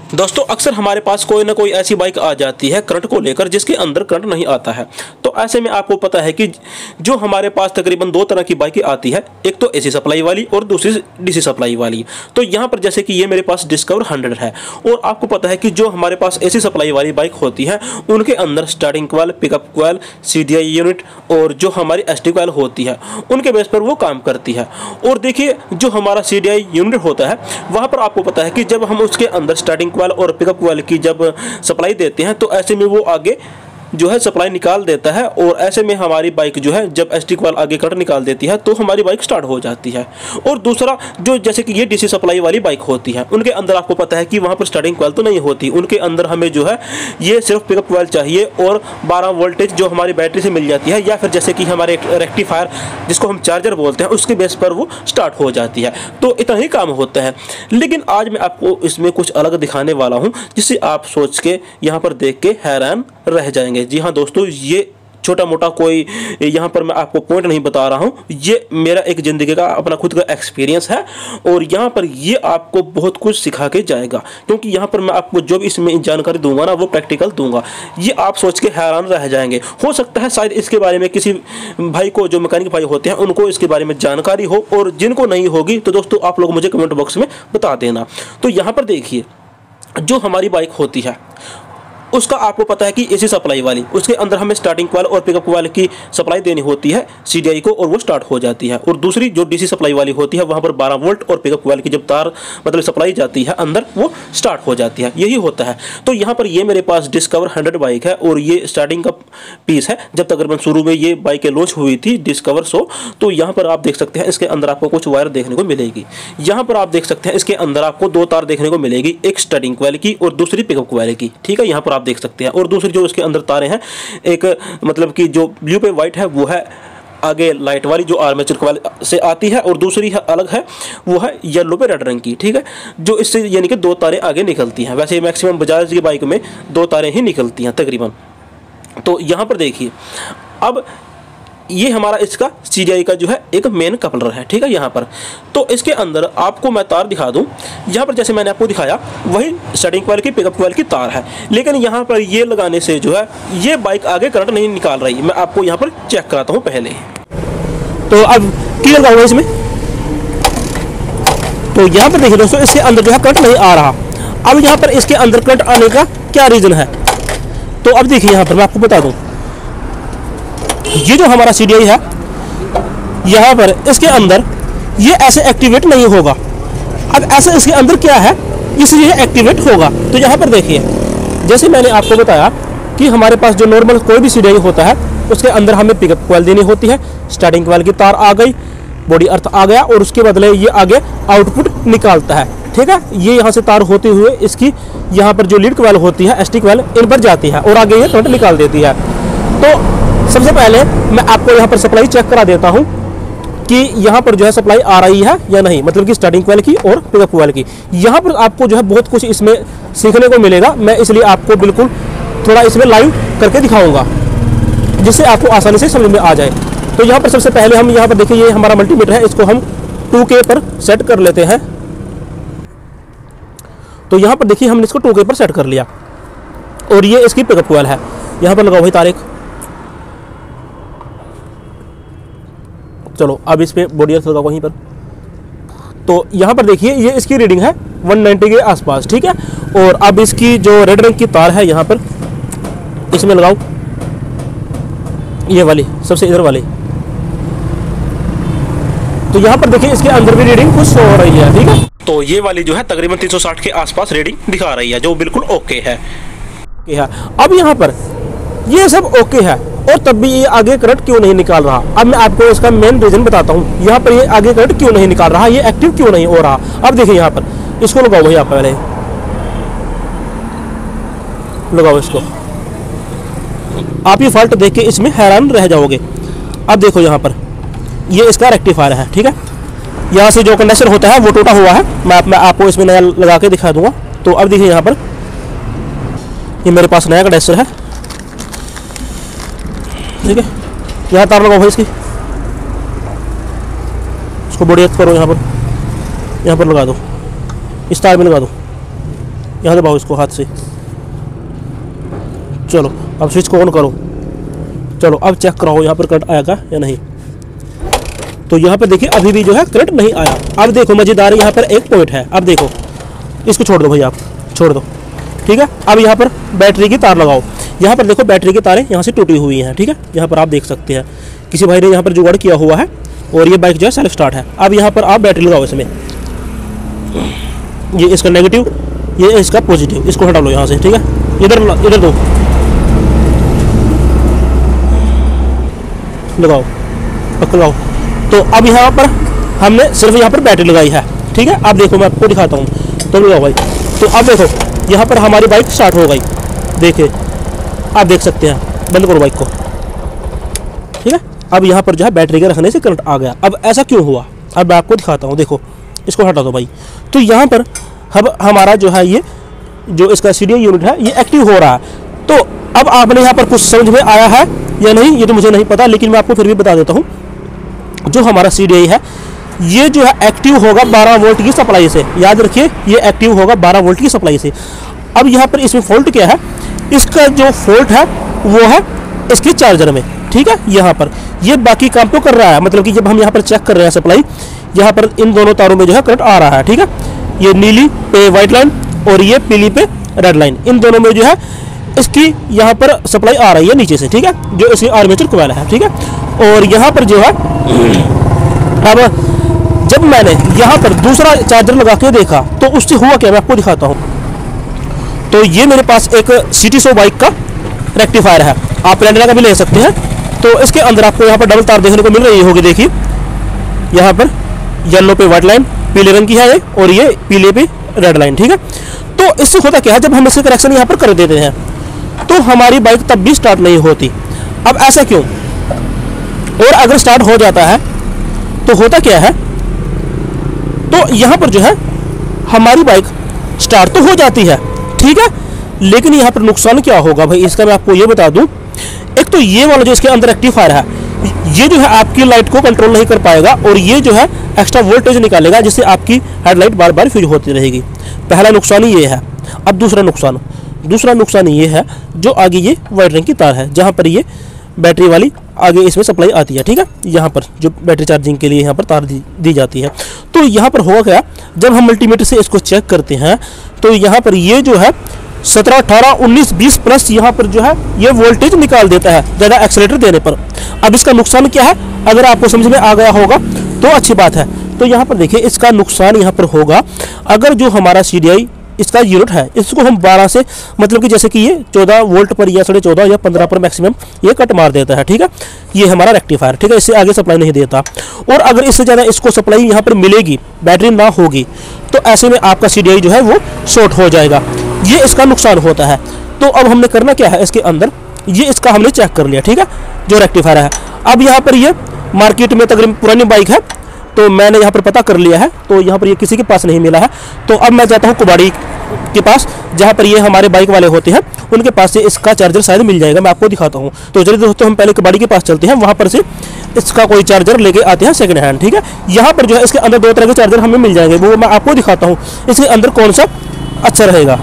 दोस्तों अक्सर हमारे पास कोई ना कोई ऐसी बाइक आ जाती है करंट को लेकर जिसके अंदर करंट नहीं आता है। तो ऐसे में आपको पता है कि जो हमारे पास तकरीबन दो तरह की बाइकें आती है, एक तो एसी सप्लाई वाली और दूसरी डीसी सप्लाई वाली। तो यहाँ पर जैसे कि ये मेरे पास डिस्कवर 100 है और आपको पता है कि जो हमारे पास एसी सप्लाई वाली बाइक होती है उनके अंदर starting coil, pickup coil, CDI unit और जो हमारी एसटी कॉइल होती है उनके बेस पर वो काम करती है। और देखिए जो हमारा सीडीआई यूनिट होता है वहाँ पर आपको पता है कि जब हम उसके अंदर स्टार्टिंग कॉइल और पिकअप कॉइल की जब सप्लाई देते हैं तो ऐसे में वो आगे जो है सप्लाई निकाल देता है और ऐसे में हमारी बाइक जो है जब एसटी कॉइल आगे करंट निकाल देती है तो हमारी बाइक स्टार्ट हो जाती है। और दूसरा जो जैसे कि ये डीसी सप्लाई वाली बाइक होती है उनके अंदर आपको पता है कि वहाँ पर स्टार्टिंग कॉइल तो नहीं होती, उनके अंदर हमें जो है ये सिर्फ पिकअप कॉइल चाहिए और 12 वोल्टेज जो हमारी बैटरी से मिल जाती है या फिर जैसे कि हमारे रेक्टिफायर जिसको हम चार्जर बोलते हैं उसके बेस पर वो स्टार्ट हो जाती है। तो इतना ही काम होता है। लेकिन आज मैं आपको इसमें कुछ अलग दिखाने वाला हूँ जिससे आप सोच के यहाँ पर देख के हैरान रह जाएंगे। जी हाँ दोस्तों, ये छोटा मोटा कोई यहाँ पर मैं आपको पॉइंट नहीं बता रहा हूँ, ये मेरा एक ज़िंदगी का अपना खुद का एक्सपीरियंस है और यहाँ पर ये आपको बहुत कुछ सिखा के जाएगा। क्योंकि यहाँ पर मैं आपको जो भी इसमें जानकारी दूंगा ना वो प्रैक्टिकल दूंगा। ये आप सोच के हैरान रह जाएंगे। हो सकता है शायद इसके बारे में किसी भाई को, जो मैकेनिक भाई होते हैं, उनको इसके बारे में जानकारी हो और जिनको नहीं होगी तो दोस्तों आप लोग मुझे कमेंट बॉक्स में बता देना। तो यहाँ पर देखिए जो हमारी बाइक होती है उसका आपको पता है कि एसी सप्लाई वाली, उसके अंदर हमें स्टार्टिंग कॉइल और पिकअप कॉइल की सप्लाई देनी होती है सीडीआई को और वो स्टार्ट हो जाती है। और दूसरी जो डीसी सप्लाई वाली होती है वहाँ पर 12 वोल्ट और पिकअप कॉइल की जब तार मतलब सप्लाई जाती है अंदर वो स्टार्ट हो जाती है। यही होता है। तो यहाँ पर ये मेरे पास डिस्कवर 100 बाइक है और ये स्टार्टिंग का पीस है। जब तकरीबन शुरू में ये बाइकें लॉन्च हुई थी डिस्कवर 100, तो यहाँ पर आप देख सकते हैं इसके अंदर आपको कुछ वायर देखने को मिलेगी। यहाँ पर आप देख सकते हैं इसके अंदर आपको 2 तार देखने को मिलेगी, एक स्टार्टिंग कॉइल की और दूसरी पिकअप कॉइल की। ठीक है, यहाँ पर आप देख सकते हैं। और दूसरी जो इसके अंदर तारें हैं, एक मतलब कि जो ब्लू पे वाइट है वो है आगे लाइट वाली जो आर्मेचर कॉइल से आती है और दूसरी है अलग है वो है येलो पे रेड रंग की। ठीक है, जो इससे यानी कि 2 तारें आगे निकलती हैं। वैसे मैक्सिमम बजाज की बाइक में 2 तारें ही निकलती हैं तकरीबन। तो यहाँ पर देखिए अब ये हमारा इसका सीडीआई का जो है एक मेन कपलर है। ठीक है, यहाँ पर तो इसके अंदर आपको मैं तार दिखा दूँ। यहाँ पर जैसे मैंने आपको दिखाया वही स्टार्टिंग कॉइल की, पिकअप कॉइल की तार है, लेकिन यहाँ पर ये लगाने से जो है ये बाइक आगे करंट नहीं निकाल रही। मैं आपको यहाँ पर चेक कराता हूँ पहले। तो अब क्लियर लगाऊंगा इसमें। तो यहाँ पर देखिए दोस्तों इसके अंदर जो है करंट नहीं आ रहा। अब यहाँ पर इसके अंदर करंट आने का क्या रीज़न है, तो अब देखिए यहाँ पर मैं आपको बता दूँ। ये जो हमारा सीडीआई है यहाँ पर इसके अंदर ये ऐसे एक्टिवेट नहीं होगा। अब ऐसे इसके अंदर क्या है इसलिए एक्टिवेट होगा। तो यहाँ पर देखिए जैसे मैंने आपको बताया कि हमारे पास जो नॉर्मल कोई भी सीडीआई होता है उसके अंदर हमें पिकअप कॉइल देनी होती है, स्टार्टिंग कॉइल की तार आ गई, बॉडी अर्थ आ गया और उसके बदले ये आगे आउटपुट निकालता है। ठीक है, ये यहाँ से तार होते हुए इसकी यहाँ पर जो लीड कॉइल होती है, एसटी कॉइल, इन पर जाती है और आगे ये करंट निकाल देती है। तो सबसे पहले मैं आपको यहाँ पर सप्लाई चेक करा देता हूँ कि यहाँ पर जो है सप्लाई आ रही है या नहीं, मतलब कि स्टार्टिंग कॉइल की और पिकअप कॉइल की। यहाँ पर आपको जो है बहुत कुछ इसमें सीखने को मिलेगा। मैं इसलिए आपको बिल्कुल थोड़ा इसमें लाइव करके दिखाऊंगा जिससे आपको आसानी से समझ में आ जाए। तो यहाँ पर सबसे पहले हम यहाँ पर देखिए ये हमारा मल्टीमीटर है, इसको हम 2K पर सेट कर लेते हैं। तो यहाँ पर देखिए हमने इसको 2K पर सेट कर लिया और ये इसकी पिकअप कॉइल है। यहाँ पर लगाओ भाई तारीख। चलो अब इस पे बॉडी अर्थ लगाओ वहीं पर। तो यहाँ पर देखिए ये इसकी रीडिंग है 190 के आसपास। ठीक है, और अब इसकी जो रेड रंग की तार है यहाँ पर इसमें लगाओ, ये वाली सबसे इधर वाली। तो यहाँ पर देखिए इसके अंदर भी रीडिंग कुछ हो रही है। ठीक है, तो ये वाली जो है तकरीबन 360 के आसपास रीडिंग दिखा रही है जो बिल्कुल ओके है। अब यहाँ पर ये सब ओके है और तब भी ये आगे करंट क्यों नहीं निकाल रहा। अब मैं आपको इसका मेन रीजन बताता हूँ। यहाँ पर ये आगे करंट क्यों नहीं निकाल रहा, ये एक्टिव क्यों नहीं हो रहा। अब देखिए यहाँ पर इसको लगाओ भैया, पहले लगाओ इसको। आप ये फॉल्ट देख के इसमें हैरान रह जाओगे। अब देखो यहाँ पर ये इसका रेक्टिफायर है। ठीक है, यहाँ से जो कंडेंसर होता है वो टूटा हुआ है। मैं आपको इसमें नया लगा के दिखा दूंगा। तो अब देखिए यहाँ पर ये मेरे पास नया कंडेंसर है। ठीक है, यहाँ तार लगाओ भाई इसकी, इसको बॉडी अर्थ करो, यहाँ पर लगा दो, इस तार में लगा दो। यहाँ दबाओ इसको हाथ से। चलो अब स्विच को ऑन करो। चलो अब चेक कराओ यहाँ पर करंट आएगा या नहीं। तो यहाँ पर देखिए अभी भी जो है करंट नहीं आया। अब देखो मजेदार यहाँ पर एक पॉइंट है। अब देखो इसको छोड़ दो भाई, आप छोड़ दो, ठीक है। अब यहाँ पर बैटरी की तार लगाओ। यहाँ पर देखो बैटरी की तारें यहाँ से टूटी हुई हैं, ठीक है। यहाँ पर आप देख सकते हैं किसी भाई ने यहाँ पर जुगाड़ किया हुआ है और ये बाइक जो है सेल्फ स्टार्ट है। अब यहाँ पर आप बैटरी लगाओ इसमें, ये इसका नेगेटिव, ये इसका पॉजिटिव, इसको हटा लो यहाँ से, ठीक है। इधर दो लगाओ, पकड़ाओ। तो अब यहाँ पर हमने सिर्फ यहाँ पर बैटरी लगाई है, ठीक है। अब देखो मैं आपको दिखाता हूँ, तो लगाओ भाई। तो अब देखो यहाँ पर हमारी बाइक स्टार्ट हो गई, देखिए आप देख सकते हैं। बंद करो बाइक को, ठीक है। अब यहाँ पर जो है बैटरी के रखने से करंट आ गया। अब ऐसा क्यों हुआ, अब मैं आपको दिखाता हूँ। देखो इसको हटा दो भाई। तो यहाँ पर अब हमारा जो है ये जो इसका सीडीआई यूनिट है ये एक्टिव हो रहा है। तो अब आपने यहाँ पर कुछ समझ में आया है या नहीं ये तो मुझे नहीं पता, लेकिन मैं आपको फिर भी बता देता हूँ। जो हमारा सीडीआई है ये जो है एक्टिव होगा 12 वोल्ट की सप्लाई से। याद रखिए ये एक्टिव होगा 12 वोल्ट की सप्लाई से। अब यहाँ पर इसमें फॉल्ट क्या है, इसका जो फॉल्ट है वो है इसके चार्जर में, ठीक है। यहाँ पर ये बाकी काम तो कर रहा है, मतलब कि जब हम यहाँ पर चेक कर रहे हैं सप्लाई, यहाँ पर इन दोनों तारों में जो है करंट आ रहा है, ठीक है। ये नीली पे वाइट लाइन और ये पीली पे रेड लाइन, इन दोनों में जो है इसकी यहाँ पर सप्लाई आ रही है नीचे से, ठीक है, जो इसकी आर्मेचर कॉइल है, ठीक है। और यहाँ पर जो है अब जब मैंने यहाँ पर दूसरा चार्जर लगा के देखा तो उससे हुआ क्या, मैं आपको दिखाता हूँ। तो ये मेरे पास एक सिटी 100 बाइक का रेक्टिफायर है, आप रेंडरा का भी ले सकते हैं। तो इसके अंदर आपको यहाँ पर डबल तार देखने को मिल रही होगी, देखिए यहाँ पर येलो पे व्हाइट लाइन, पीले रंग की है ये, और ये पीले पे रेड लाइन, ठीक है। तो इससे होता क्या है, जब हम इसके कनेक्शन यहाँ पर कर देते हैं तो हमारी बाइक तब भी स्टार्ट नहीं होती। अब ऐसा क्यों, और अगर स्टार्ट हो जाता है तो होता क्या है, तो यहाँ पर जो है हमारी बाइक स्टार्ट तो हो जाती है, ठीक है, लेकिन यहाँ पर नुकसान क्या होगा भाई, इसका मैं आपको ये बता दूं। एक तो ये वाला जो इसके अंदर रेक्टिफायर है ये जो है आपकी लाइट को कंट्रोल नहीं कर पाएगा और ये जो है एक्स्ट्रा वोल्टेज निकालेगा जिससे आपकी हेडलाइट बार बार फ्यूज होती रहेगी। पहला नुकसान ये है। अब दूसरा नुकसान ये है, जो आगे ये वाइट रंग की तार है जहाँ पर ये बैटरी वाली आगे इसमें सप्लाई आती है, ठीक है। यहाँ पर जो बैटरी चार्जिंग के लिए यहाँ पर तार दी जाती है। तो यहाँ पर होगा क्या, जब हम मल्टीमीटर से इसको चेक करते हैं तो यहाँ पर ये जो है 17, 18, 19, 20 प्लस यहाँ पर जो है ये वोल्टेज निकाल देता है ज़्यादा एक्सेलेरेटर देने पर। अब इसका नुकसान क्या है, अगर आपको समझ में आ गया होगा तो अच्छी बात है। तो यहाँ पर देखिए इसका नुकसान यहाँ पर होगा, अगर जो हमारा CDI इसका यूनिट है इसको हम 12 से, मतलब कि जैसे कि ये 14 वोल्ट पर या 14.5 या 15 पर मैक्सिमम ये कट मार देता है, ठीक है। ये हमारा रेक्टिफायर, ठीक है, इससे आगे सप्लाई नहीं देता। और अगर इससे ज़्यादा इसको सप्लाई यहाँ पर मिलेगी, बैटरी ना होगी, तो ऐसे में आपका CDI जो है वो शॉर्ट हो जाएगा। ये इसका नुकसान होता है। तो अब हमने करना क्या है, इसके अंदर ये इसका हमने चेक कर लिया, ठीक है, जो रेक्टिफायर है। अब यहाँ पर ये मार्केट में तकरीबन पुरानी बाइक है तो मैंने यहाँ पर पता कर लिया है, तो यहाँ पर ये किसी के पास नहीं मिला है। तो अब मैं जाता हूँ कुबाड़ी के पास जहाँ पर ये हमारे बाइक वाले होते हैं, उनके पास से इसका चार्जर शायद मिल जाएगा, मैं आपको दिखाता हूँ। तो चलिए दोस्तों हम पहले कुबाड़ी के पास चलते हैं, वहाँ पर से इसका कोई चार्जर लेके आते हैं सेकंड हैंड, ठीक है। यहाँ पर जो है इसके अंदर 2 तरह के चार्जर हमें मिल जाएंगे, वो मैं आपको दिखाता हूँ इसके अंदर कौन सा अच्छा रहेगा।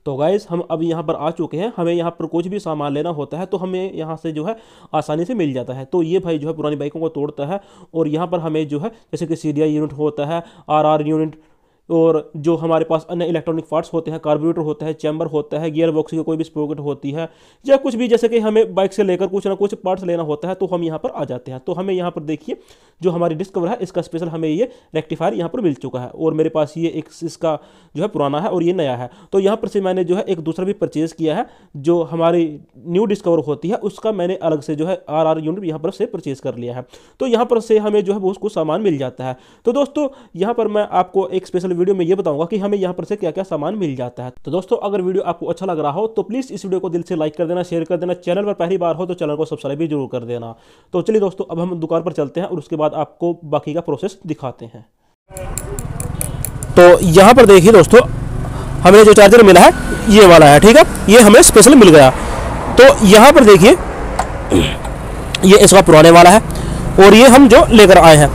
तो गाइस हम अब यहाँ पर आ चुके हैं, हमें यहाँ पर कुछ भी सामान लेना होता है तो हमें यहाँ से जो है आसानी से मिल जाता है। तो ये भाई जो है पुरानी बाइकों को तोड़ता है और यहाँ पर हमें जो है जैसे कि CDI यूनिट होता है, RR यूनिट, और जो हमारे पास अन्य इलेक्ट्रॉनिक पार्ट्स होते हैं, कार्बोरेटर होता है, चैम्बर होता है, गियर बॉक्स की कोई भी स्प्रोकेट होती है, या कुछ भी जैसे कि हमें बाइक से लेकर कुछ ना कुछ पार्ट्स लेना होता है तो हम यहाँ पर आ जाते हैं। तो हमें यहाँ पर देखिए जो हमारी डिस्कवर है इसका स्पेशल हमें ये रेक्टिफायर यहाँ पर मिल चुका है, और मेरे पास ये एक इसका जो है पुराना है और ये नया है। तो यहाँ पर से मैंने जो है एक दूसरा भी परचेज़ किया है, जो हमारी न्यू डिस्कवर होती है उसका मैंने अलग से जो है RR यूनिट यहाँ पर से परचेज़ कर लिया है। तो यहाँ पर से हमें जो है बहुत कुछ सामान मिल जाता है। तो दोस्तों यहाँ पर मैं आपको एक स्पेशल वीडियो में ये बताऊंगा कि हमें यहाँ पर से क्या क्या सामान मिल जाता है। तो दोस्तों अगर वीडियो आपको अच्छा लग रहा हो तो प्लीज़ इस वीडियो को दिल से लाइक कर देना, शेयर कर देना, चैनल पर पहली बार हो तो चैनल को सब्सक्राइब भी जरूर कर देना। तो चलिए दोस्तों अब हम दुकान पर चलते हैं और उसके बाद आपको बाकी का प्रोसेस दिखाते हैं। तो यहाँ पर देखिए दोस्तों हमें जो चार्जर मिला है ये वाला है, ठीक है, ये हमें स्पेशल मिल गया। तो यहाँ पर देखिए ये इसका पुराने वाला है और ये हम जो लेकर आए हैं।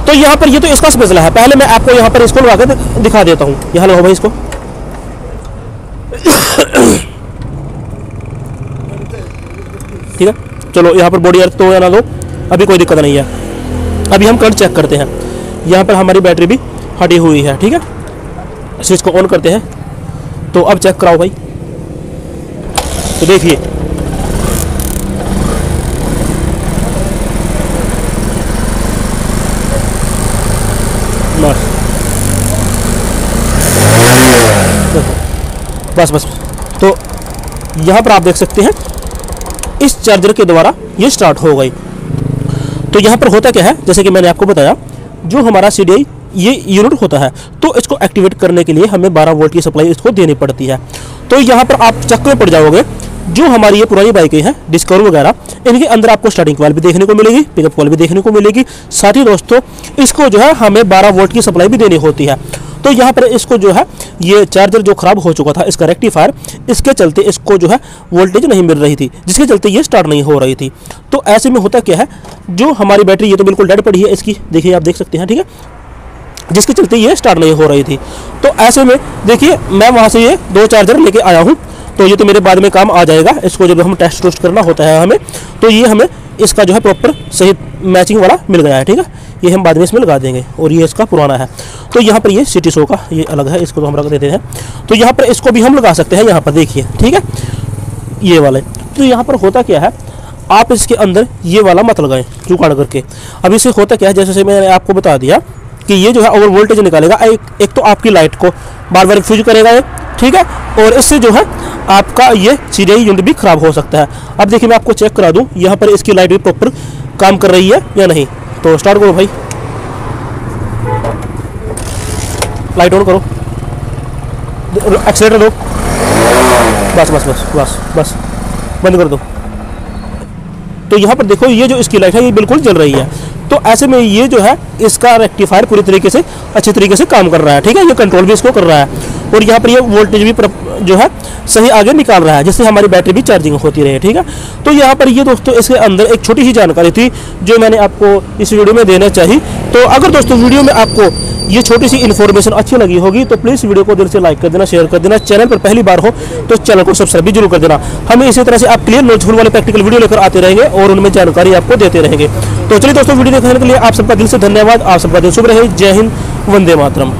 तो यहाँ पर ये तो इसका स्पेशल है, पहले मैं आपको यहाँ पर इसको लगा के दिखा देता हूँ। यहाँ लगाओ भाई इसको, ठीक है, चलो यहाँ पर बॉडी अर्थ तो या ना दो, अभी कोई दिक्कत नहीं है। अभी हम करंट चेक करते हैं। यहाँ पर हमारी बैटरी भी हटी हुई है। ठीक है, स्विच को ऑन करते हैं। तो अब चेक कराओ भाई। तो देखिए बस बस। तो यहाँ पर आप देख सकते हैं इस चार्जर के द्वारा ये स्टार्ट हो गई। तो यहाँ पर होता क्या है, जैसे कि मैंने आपको बताया, जो हमारा CDI ये यूनिट होता है, तो इसको एक्टिवेट करने के लिए हमें 12 वोल्ट की सप्लाई इसको देनी पड़ती है। तो यहाँ पर आप चक्कर में पड़ जाओगे। जो हमारी ये पुरानी बाइकें हैं डिस्कवर वगैरह, इनके अंदर आपको स्टार्टिंग कॉइल भी देखने को मिलेगी, पिकअप कॉइल भी देखने को मिलेगी। साथ ही दोस्तों इसको जो है हमें 12 वोल्ट की सप्लाई भी देनी होती है। तो यहाँ पर इसको जो है ये चार्जर जो ख़राब हो चुका था, इसका रेक्टिफायर, इसके चलते इसको जो है वोल्टेज नहीं मिल रही थी, जिसके चलते ये स्टार्ट नहीं हो रही थी। तो ऐसे में होता क्या है, जो हमारी बैटरी ये तो बिल्कुल डेड पड़ी है इसकी, देखिए आप देख सकते हैं। ठीक है, जिसके चलते ये स्टार्ट नहीं हो रही थी। तो ऐसे में देखिए मैं वहाँ से ये 2 चार्जर लेके आया हूँ। तो ये तो मेरे बाद में काम आ जाएगा, इसको जब हम टेस्ट टूस्ट करना होता है हमें, तो ये हमें इसका जो है प्रॉपर सही मैचिंग वाला मिल गया है। ठीक है, ये हम बाद में इसमें लगा देंगे। और ये इसका पुराना है। तो यहाँ पर ये सिटी शो का ये अलग है, इसको तो हम रख देते हैं। तो यहाँ पर इसको भी हम लगा सकते हैं, यहाँ पर देखिए। ठीक है, ये वाले। तो यहाँ पर होता क्या है, आप इसके अंदर ये वाला मत लगाएं जुगाड़ करके। अब इससे होता क्या है, जैसे मैंने आपको बता दिया कि ये जो है ओवर वोल्टेज निकालेगा। एक तो आपकी लाइट को बार बार फ्यूज करेगा ये। ठीक है, और इससे जो है आपका ये CDI यूनिट भी खराब हो सकता है। अब देखिए मैं आपको चेक करा दूं, यहाँ पर इसकी लाइट भी प्रॉपर काम कर रही है या नहीं। तो स्टार्ट करो भाई, लाइट ऑन करो, एक्सीलेटर दो, बस बस बस बस बस, बंद कर दो। तो यहाँ पर देखो ये जो इसकी लाइट है ये बिल्कुल जल रही है। तो ऐसे में ये जो है इसका रेक्टिफायर पूरी तरीके से अच्छी तरीके से काम कर रहा है। ठीक है, ये कंट्रोल भी इसको कर रहा है। और यहाँ पर ये वोल्टेज भी जो है सही आगे निकाल रहा है, जिससे हमारी बैटरी भी चार्जिंग होती रहे। ठीक है, तो यहाँ पर ये दोस्तों इसके अंदर एक छोटी सी जानकारी थी जो मैंने आपको इस वीडियो में देना चाहिए। तो अगर दोस्तों वीडियो में आपको ये छोटी सी इन्फॉर्मेशन अच्छी लगी होगी तो प्लीज़ वीडियो को दिल से लाइक कर देना, शेयर कर देना। चैनल पर पहली बार हो तो चैनल को सब्सक्राइब भी जरूर कर देना। हमें इसी तरह से आप क्लियर नॉलेजफुल वाले प्रैक्टिकल वीडियो लेकर आते रहेंगे और उनमें जानकारी आपको देते रहेंगे। तो चलिए दोस्तों, वीडियो देखने के लिए आप सबका दिल से धन्यवाद। आप सबका दिन शुभ रहे। जय हिंद, वंदे मातरम।